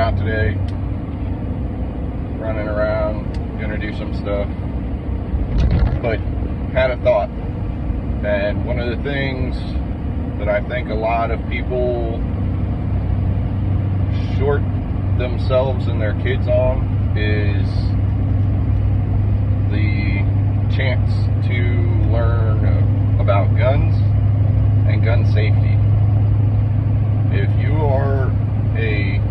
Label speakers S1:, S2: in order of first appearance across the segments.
S1: out today, running around, gonna do some stuff, but had a thought. And one of the things that I think a lot of people short themselves and their kids on is the chance to learn about guns and gun safety. If you are a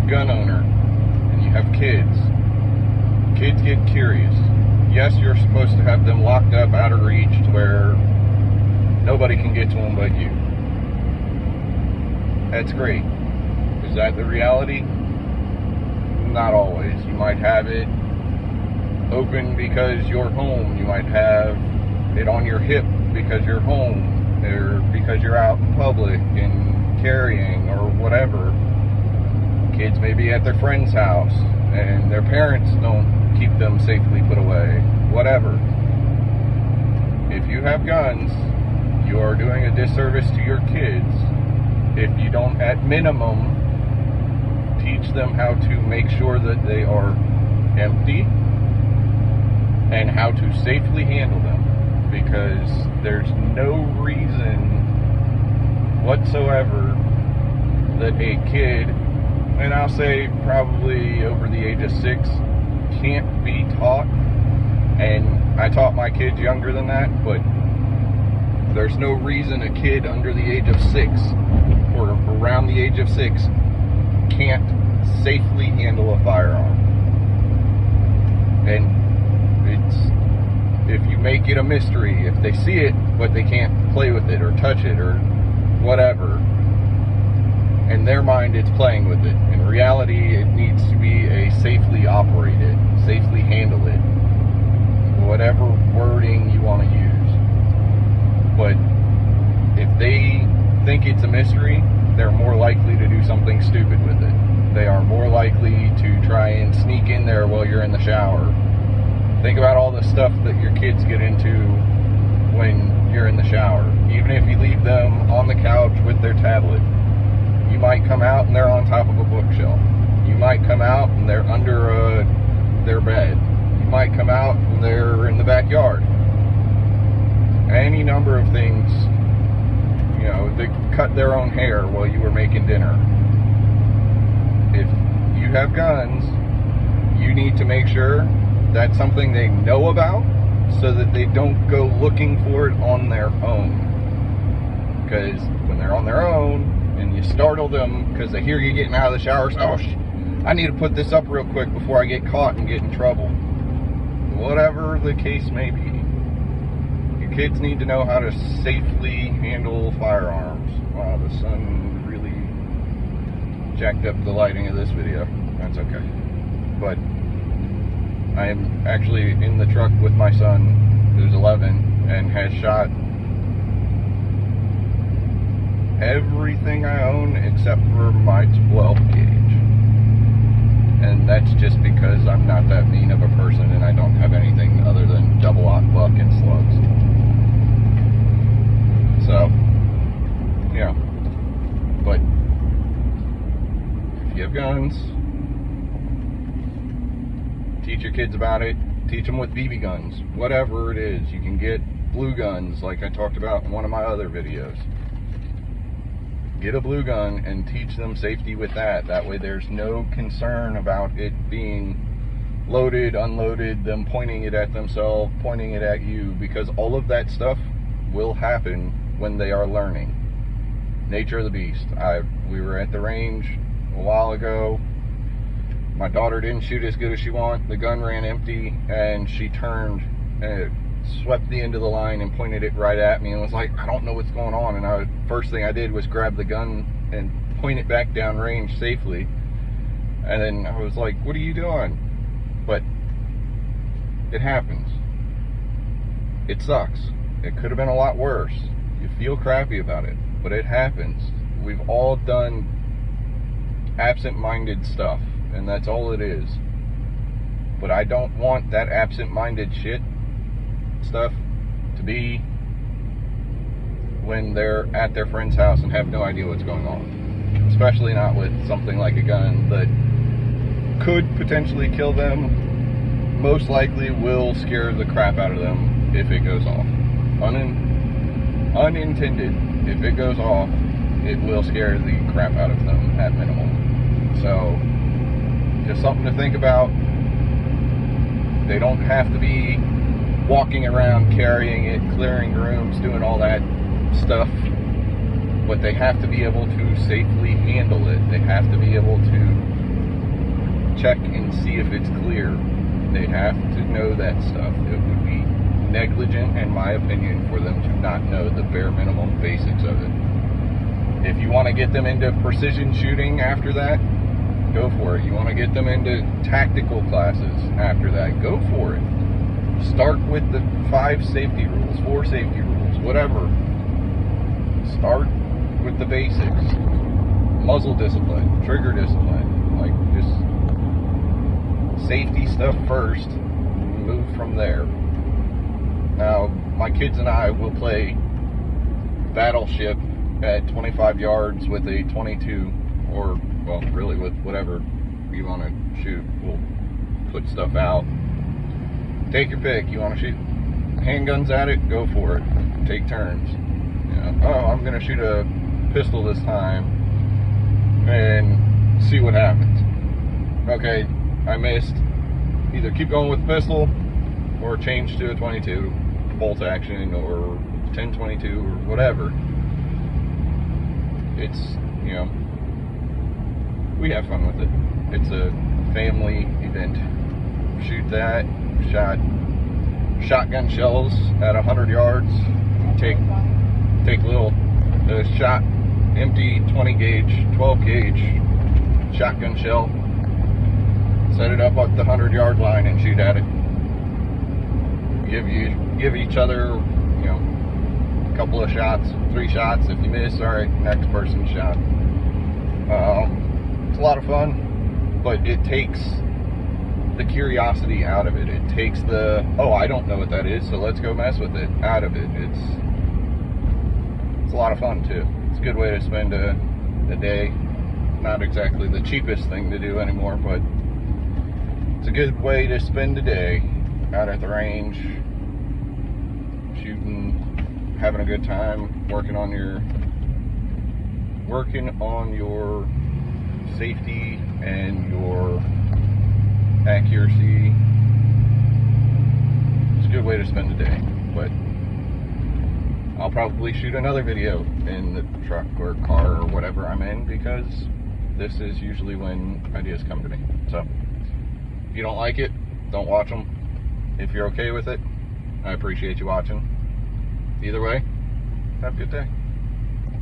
S1: gun owner and you have kids get curious. Yes, you're supposed to have them locked up out of reach to where nobody can get to them but you. That's great. Is that the reality? Not always. You might have it open because you're home. You might have it on your hip because you're home, or because you're out in public and carrying or whatever. Kids may be at their friend's house and their parents don't keep them safely put away. Whatever. If you have guns, you are doing a disservice to your kids if you don't, at minimum, teach them how to make sure that they are empty and how to safely handle them, because there's no reason whatsoever that a kid, and I'll say probably over the age of 6, can't be taught. And I taught my kids younger than that, but there's no reason a kid under the age of 6 or around the age of 6 can't safely handle a firearm. And if you make it a mystery, if they see it but they can't play with it or touch it or whatever, in their mind it's playing with it. In reality, it needs to be a safely operated, safely handle it, whatever wording you want to use. But if they think it's a mystery, they're more likely to do something stupid with it. They are more likely to try and sneak in there while you're in the shower. Think about all the stuff that your kids get into when you're in the shower. Even if you leave them on the couch with their tablet, you might come out and they're on top of a bookshelf. You might come out and they're under their bed. You might come out and they're in the backyard. Any number of things. You know, they cut their own hair while you were making dinner. If you have guns, you need to make sure that's something they know about so that they don't go looking for it on their own. Because when they're on their own and you startle them because they hear you getting out of the shower, oh, I need to put this up real quick before I get caught and get in trouble. Whatever the case may be, your kids need to know how to safely handle firearms. Wow, the sun really jacked up the lighting of this video. That's okay. But I am actually in the truck with my son, who's 11, and has shot everything I own except for my 12 gauge. And that's just because I'm not that mean of a person and I don't have anything other than double-aught buck and slugs. So, yeah. But if you have guns, teach your kids about it. Teach them with BB guns. Whatever it is. You can get blue guns like I talked about in one of my other videos. Get a blue gun and teach them safety with that. That way there's no concern about it being loaded, unloaded, them pointing it at themselves, pointing it at you, because all of that stuff will happen when they are learning. Nature of the beast. We were at the range a while ago. My daughter didn't shoot as good as she wanted. The gun ran empty and she turned and swept the end of the line and pointed it right at me and was like, I don't know what's going on. And first thing I did was grab the gun and point it back down range safely. And then I was like, what are you doing? But it happens. It sucks. It could have been a lot worse. You feel crappy about it, but it happens. We've all done absent-minded stuff, and that's all it is. But I don't want that absent-minded stuff to be when they're at their friend's house and have no idea what's going on. especially not with something like a gun that could potentially kill them. Most likely will scare the crap out of them if it goes off. Unintended, if it goes off, it will scare the crap out of them at minimum. So, just something to think about. They don't have to be walking around carrying it, clearing rooms, doing all that stuff. But they have to be able to safely handle it. They have to be able to check and see if it's clear. They have to know that stuff. It would be negligent, in my opinion, for them to not know the bare minimum basics of it. If you want to get them into precision shooting after that, go for it. You want to get them into tactical classes after that, go for it. Start with the 5 safety rules, 4 safety rules, whatever. Start with the basics. Muzzle discipline, trigger discipline, like just safety stuff first, move from there. Now, my kids and I will play Battleship at 25 yards with a 22, or, well, really with whatever you want to shoot. We'll put stuff out. Take your pick. You want to shoot handguns at it? Go for it. Take turns. You know, oh, I'm going to shoot a pistol this time and see what happens. Okay, I missed. Either keep going with the pistol or change to a 22, bolt action, or 10-22, or whatever. It's, you know, we have fun with it. It's a family event. Shoot that. Shot shotgun shells at 100 yards. Take little shot, empty 20 gauge, 12 gauge shotgun shell. Set it up at the 100-yard line and shoot at it. Give each other, you know, a couple of shots, 3 shots. If you miss, all right, next person's shot. It's a lot of fun, but it takes the curiosity out of it. It takes the, oh, I don't know what that is, so let's go mess with it, out of it. It's a lot of fun too. It's a good way to spend a day. Not exactly the cheapest thing to do anymore, but it's a good way to spend a day out at the range, shooting, having a good time, working on your safety and your accuracy. It's a good way to spend the day, but I'll probably shoot another video in the truck or car or whatever I'm in, because this is usually when ideas come to me. So if you don't like it, don't watch them. If you're okay with it, I appreciate you watching. Either way, have a good day.